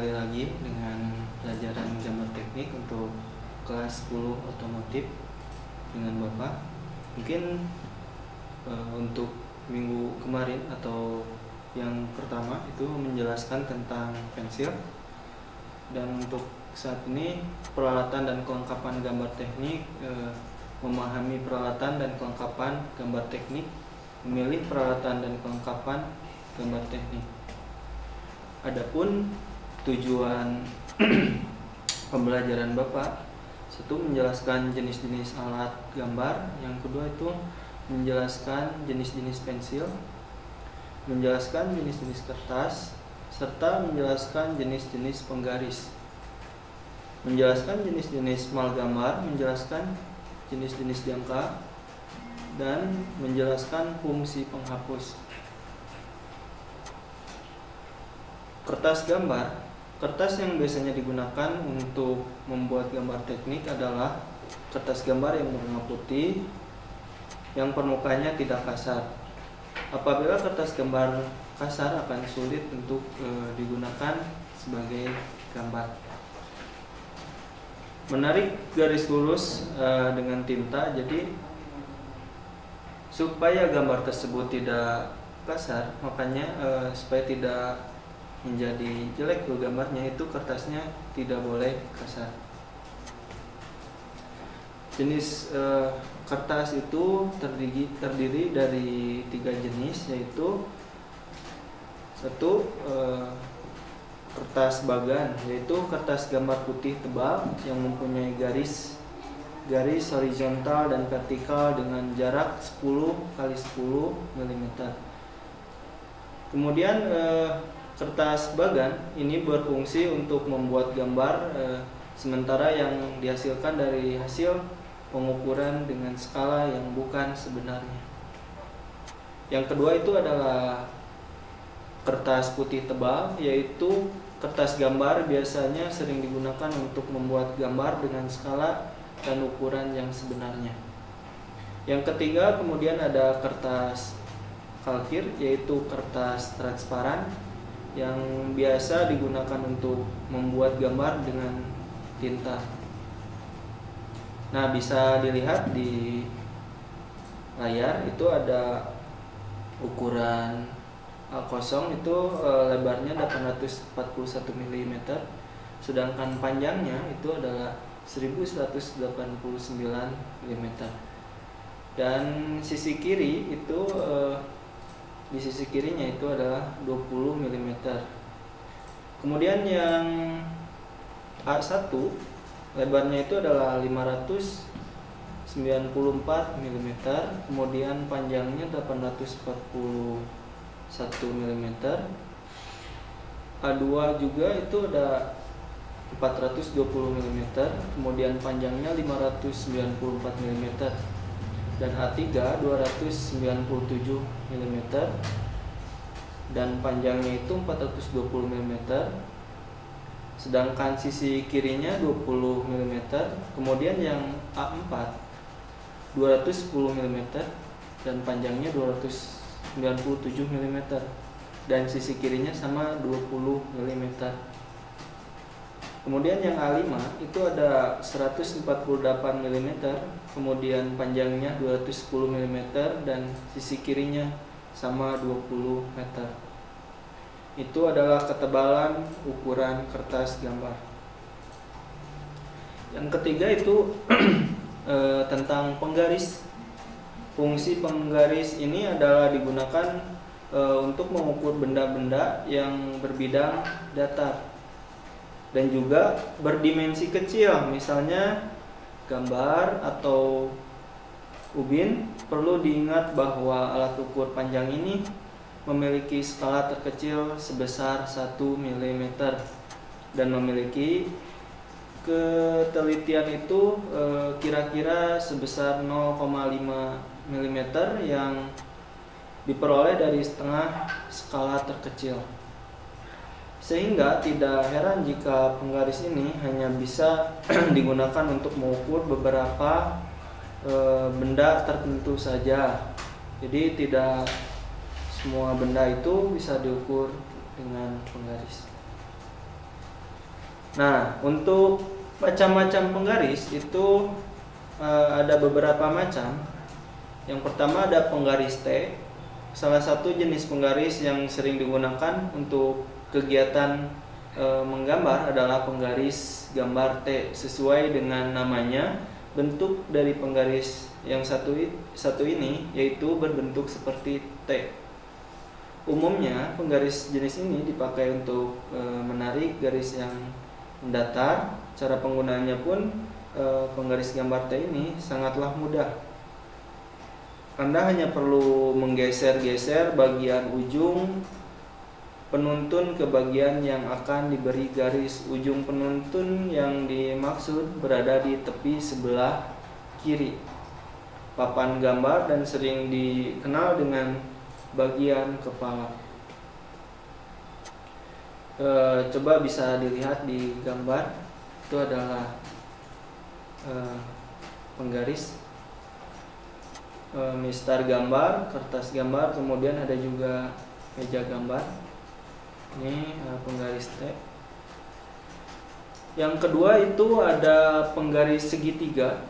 kembali lagi dengan pelajaran gambar teknik untuk kelas 10 otomotif dengan Bapak. Mungkin untuk minggu kemarin atau yang pertama itu menjelaskan tentang pensil, dan untuk saat ini peralatan dan kelengkapan gambar teknik, memahami peralatan dan kelengkapan gambar teknik, memilih peralatan dan kelengkapan gambar teknik. Adapun tujuan pembelajaran Bapak, satu menjelaskan jenis-jenis alat gambar, yang kedua itu menjelaskan jenis-jenis pensil, menjelaskan jenis-jenis kertas, serta menjelaskan jenis-jenis penggaris, menjelaskan jenis-jenis mal gambar, menjelaskan jenis-jenis jangka, dan menjelaskan fungsi penghapus. Kertas gambar. Kertas yang biasanya digunakan untuk membuat gambar teknik adalah kertas gambar yang berwarna putih, yang permukaannya tidak kasar. Apabila kertas gambar kasar akan sulit untuk digunakan sebagai gambar. Menarik garis lurus dengan tinta, jadi supaya gambar tersebut tidak kasar, makanya supaya tidak menjadi jelek gambarnya, itu kertasnya tidak boleh kasar. Jenis kertas itu terdiri dari 3 jenis, yaitu satu, kertas bagan, yaitu kertas gambar putih tebal yang mempunyai garis horizontal dan vertikal dengan jarak 10 x 10 mm. Kemudian kertas bagan ini berfungsi untuk membuat gambar sementara yang dihasilkan dari hasil pengukuran dengan skala yang bukan sebenarnya. Yang kedua itu adalah kertas putih tebal, yaitu kertas gambar biasanya sering digunakan untuk membuat gambar dengan skala dan ukuran yang sebenarnya. Yang ketiga kemudian ada kertas kalkir, yaitu kertas transparan yang biasa digunakan untuk membuat gambar dengan tinta. Nah, bisa dilihat di layar itu ada ukuran A0 itu lebarnya 841 mm, sedangkan panjangnya itu adalah 1189 mm. Dan sisi kiri itu di sisi kirinya itu adalah 20 mm. Kemudian yang A1 lebarnya itu adalah 594 mm, kemudian panjangnya 841 mm. A2 juga itu ada 420 mm, kemudian panjangnya 594 mm. Dan A3 297 mm dan panjangnya itu 420 mm. Sedangkan sisi kirinya 20 mm. Kemudian yang A4 210 mm dan panjangnya 297 mm dan sisi kirinya sama 20 mm. Kemudian yang A5 itu ada 148 mm, kemudian panjangnya 210 mm dan sisi kirinya sama 20 meter. Itu adalah ketebalan ukuran kertas gambar. Yang ketiga itu tentang penggaris. Fungsi penggaris ini adalah digunakan untuk mengukur benda-benda yang berbidang datar dan juga berdimensi kecil, misalnya gambar atau ubin. Perlu diingat bahwa alat ukur panjang ini memiliki skala terkecil sebesar 1 mm dan memiliki ketelitian itu kira-kira sebesar 0,5 mm yang diperoleh dari setengah skala terkecil. Sehingga tidak heran jika penggaris ini hanya bisa digunakan untuk mengukur beberapa benda tertentu saja. Jadi tidak semua benda itu bisa diukur dengan penggaris. Nah, untuk macam-macam penggaris itu ada beberapa macam. Yang pertama ada penggaris T. Salah satu jenis penggaris yang sering digunakan untuk kegiatan menggambar adalah penggaris gambar T. Sesuai dengan namanya, bentuk dari penggaris yang satu ini yaitu berbentuk seperti T. Umumnya penggaris jenis ini dipakai untuk menarik garis yang mendatar. Cara penggunaannya pun penggaris gambar T ini sangatlah mudah. Anda hanya perlu menggeser-geser bagian ujung penuntun ke bagian yang akan diberi garis. Ujung penuntun yang dimaksud berada di tepi sebelah kiri papan gambar dan sering dikenal dengan bagian kepala. Coba bisa dilihat di gambar, itu adalah penggaris, mistar gambar, kertas gambar, kemudian ada juga meja gambar. Ini penggaris T. Yang kedua itu ada penggaris segitiga,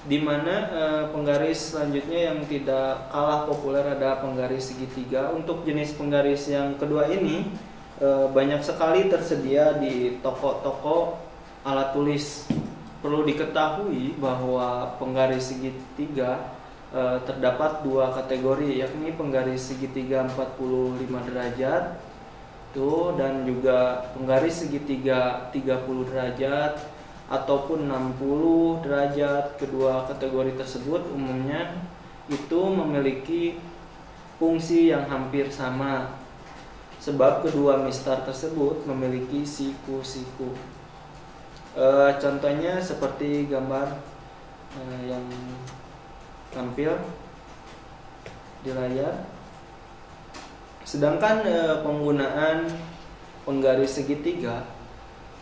di mana penggaris selanjutnya yang tidak kalah populer ada penggaris segitiga. Untuk jenis penggaris yang kedua ini banyak sekali tersedia di toko-toko alat tulis. Perlu diketahui bahwa penggaris segitiga terdapat dua kategori, yakni penggaris segitiga 45 derajat dan juga penggaris segitiga 30 derajat ataupun 60 derajat. Kedua kategori tersebut umumnya itu memiliki fungsi yang hampir sama, sebab kedua mistar tersebut memiliki siku-siku. Contohnya seperti gambar yang tampil di layar. Sedangkan penggunaan penggaris segitiga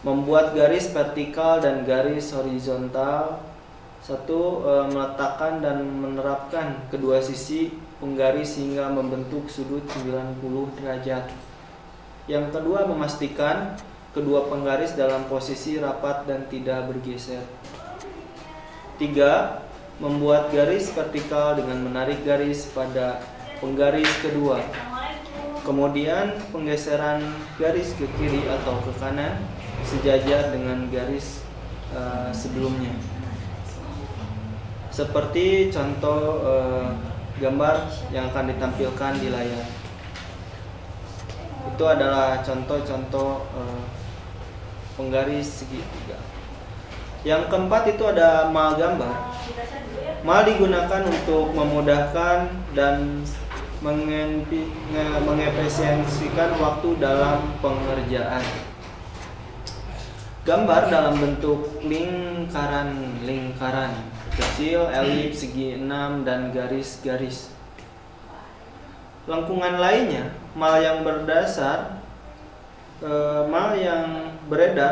membuat garis vertikal dan garis horizontal. Satu, meletakkan dan menerapkan kedua sisi penggaris hingga membentuk sudut 90 derajat. Yang kedua, memastikan kedua penggaris dalam posisi rapat dan tidak bergeser. Tiga, membuat garis vertikal dengan menarik garis pada penggaris kedua. Kemudian penggeseran garis ke kiri atau ke kanan sejajar dengan garis sebelumnya. Seperti contoh gambar yang akan ditampilkan di layar. Itu adalah contoh-contoh penggaris segitiga. Yang keempat itu ada mal gambar. Mal digunakan untuk memudahkan dan mengefisiensikan waktu dalam pengerjaan. Gambar dalam bentuk lingkaran kecil, elips, segi 6, dan garis-garis. Lengkungan lainnya, mal yang beredar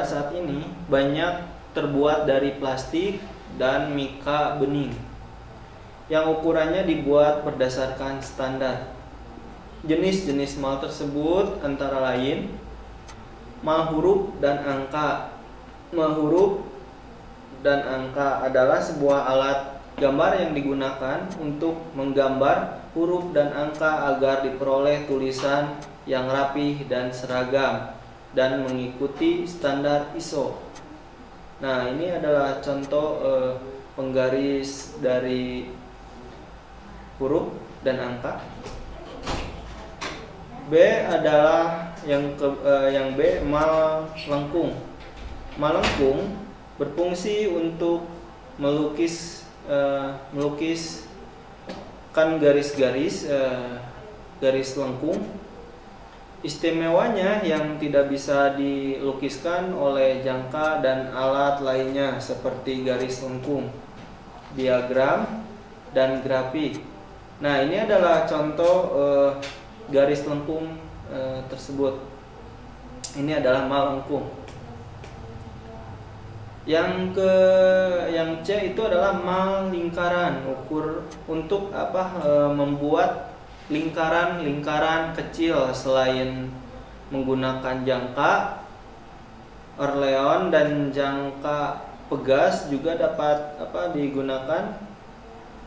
saat ini banyak terbuat dari plastik dan mika bening, yang ukurannya dibuat berdasarkan standar. Jenis-jenis mal tersebut antara lain mal huruf dan angka. Mal huruf dan angka adalah sebuah alat gambar yang digunakan untuk menggambar huruf dan angka agar diperoleh tulisan yang rapih dan seragam dan mengikuti standar ISO. Nah, ini adalah contoh penggaris dari huruf dan angka. B adalah yang B, mal lengkung. Mal lengkung berfungsi untuk melukiskan garis-garis garis lengkung. Istimewanya yang tidak bisa dilukiskan oleh jangka dan alat lainnya seperti garis lengkung, diagram, dan grafik. Nah, ini adalah contoh garis lengkung tersebut. Ini adalah mal lengkung. Yang C itu adalah mal lingkaran. Untuk membuat lingkaran kecil. Selain menggunakan jangka, Orleon dan jangka pegas juga dapat digunakan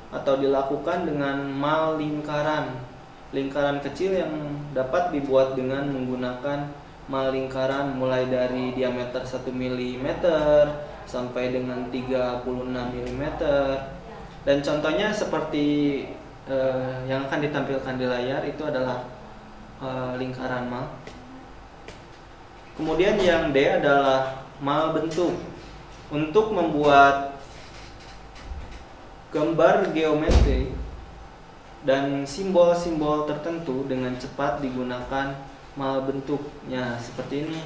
atau dilakukan dengan mal lingkaran. Lingkaran kecil yang dapat dibuat dengan menggunakan mal lingkaran mulai dari diameter 1 mm sampai dengan 36 mm. Dan contohnya seperti yang akan ditampilkan di layar itu adalah lingkaran mal. Kemudian yang D adalah mal bentuk. Untuk membuat gambar geometri dan simbol-simbol tertentu dengan cepat digunakan mal bentuknya seperti ini.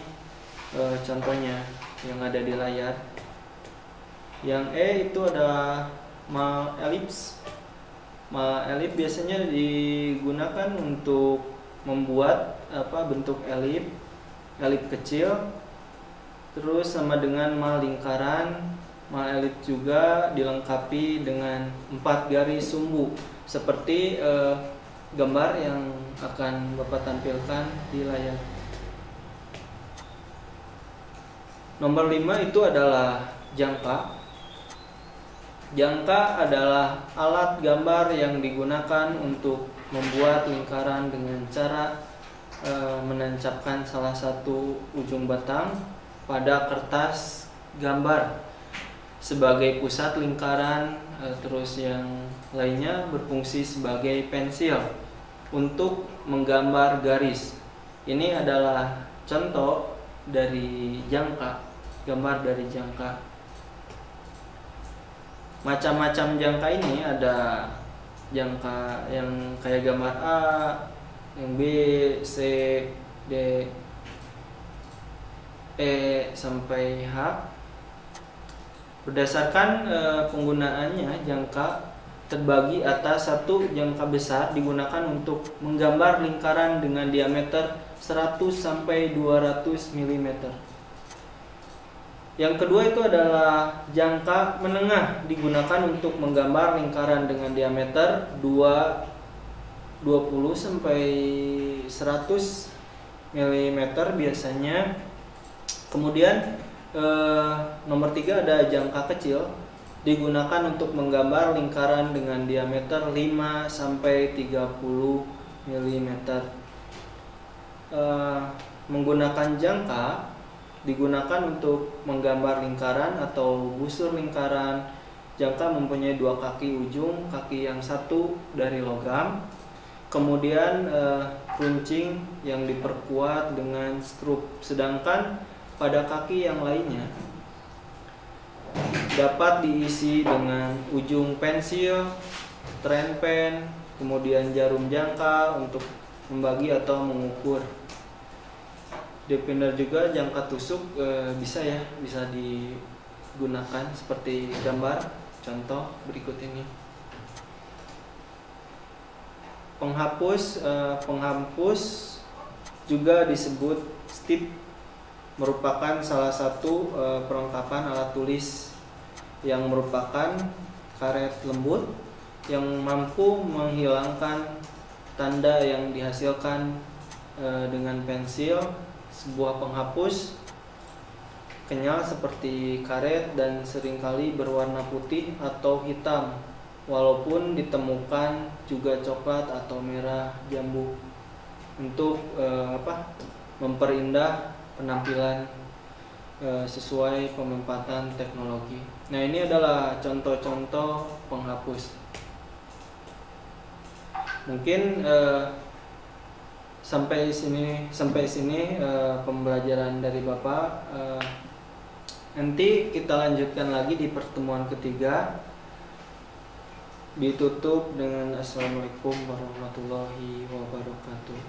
Contohnya yang ada di layar. Yang E itu adalah mal elips. Mal elips biasanya digunakan untuk membuat bentuk elips kecil, terus sama dengan mal lingkaran. Mal elips juga dilengkapi dengan 4 garis sumbu seperti gambar yang akan Bapak tampilkan di layar. Nomor 5 itu adalah jangka. Jangka adalah alat gambar yang digunakan untuk membuat lingkaran dengan cara menancapkan salah satu ujung batang pada kertas gambar sebagai pusat lingkaran, terus yang lainnya berfungsi sebagai pensil untuk menggambar garis. Ini adalah contoh dari jangka, gambar dari jangka. Macam-macam jangka ini ada jangka yang kayak gambar A, yang B, C, D, E sampai H. Berdasarkan penggunaannya, jangka terbagi atas satu jangka besar digunakan untuk menggambar lingkaran dengan diameter 100 sampai 200 mm. Yang kedua itu adalah jangka menengah, digunakan untuk menggambar lingkaran dengan diameter 20 sampai 100 mm biasanya. Kemudian nomor 3 ada jangka kecil, digunakan untuk menggambar lingkaran dengan diameter 5 sampai 30 mm. Menggunakan jangka digunakan untuk menggambar lingkaran atau busur lingkaran. Jangka mempunyai 2 kaki ujung, kaki yang satu dari logam, kemudian runcing yang diperkuat dengan skrup, sedangkan pada kaki yang lainnya dapat diisi dengan ujung pensil, trend pen, kemudian jarum jangka untuk membagi atau mengukur. Definder juga jangka tusuk bisa digunakan seperti gambar contoh berikut ini. Penghapus juga disebut stip, merupakan salah satu perlengkapan alat tulis yang merupakan karet lembut yang mampu menghilangkan tanda yang dihasilkan dengan pensil. Sebuah penghapus kenyal seperti karet dan seringkali berwarna putih atau hitam, walaupun ditemukan juga coklat atau merah jambu untuk memperindah penampilan sesuai pemanfaatan teknologi. Nah, ini adalah contoh-contoh penghapus. Mungkin sampai sini pembelajaran dari Bapak. Nanti kita lanjutkan lagi di pertemuan ketiga. Ditutup dengan Assalamualaikum warahmatullahi wabarakatuh.